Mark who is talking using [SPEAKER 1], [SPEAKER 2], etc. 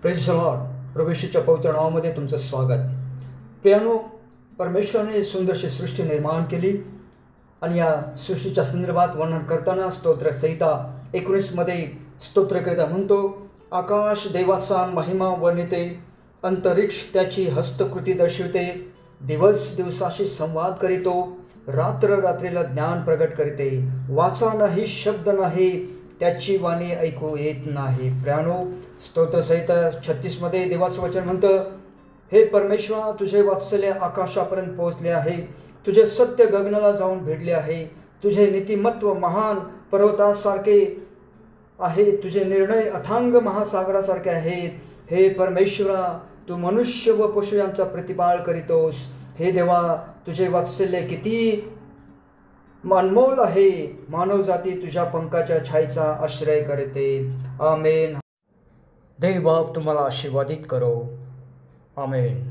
[SPEAKER 1] Praise the lord. प्रभू येशूच्या पवित्र नावामध्ये तुमचं स्वागत. प्रियानो, परमेश्वराने सुंदरशी सृष्टी निर्माण केली आणि या सृष्टीच्या संदर्भात वर्णन करताना स्तोत्र संहिता 19 मध्ये स्तोत्रकर्ता म्हणतो, आकाश देवाचा महिमा वर्णिते, अंतरिक्ष त्याची हस्तकृती दर्शविते, दिवस दिवसाशी संवाद करीतो, रात्र रात्रीला ज्ञान प्रगट करते, वाचा नाही शब्द नाही, त्याची वाणी ऐकू येत नाही. प्रियानो, स्तोत्रसंहिता 36 मध्ये देवाचं वचन म्हणतं, हे परमेश्वरा, तुझे वात्सल्य आकाशापर्यंत पोहोचले आहे, तुझे सत्य गगनाला जाऊन भिडले आहे, तुझे नीतिमत्व महान पर्वतासारखे आहे, तुझे निर्णय अथांग महासागरासारखे आहेत. हे परमेश्वरा, तू मनुष्य व पशु यांचा प्रतिपाळ करीतोस. हे देवा, तुझे वात्सल्य किती अनमोल आहे. मानव जाती तुझ्या पंखाच्या छायेचा आश्रय करते. आमेन. देव बाप तुम्हाला आशीर्वादित करो. आमेन.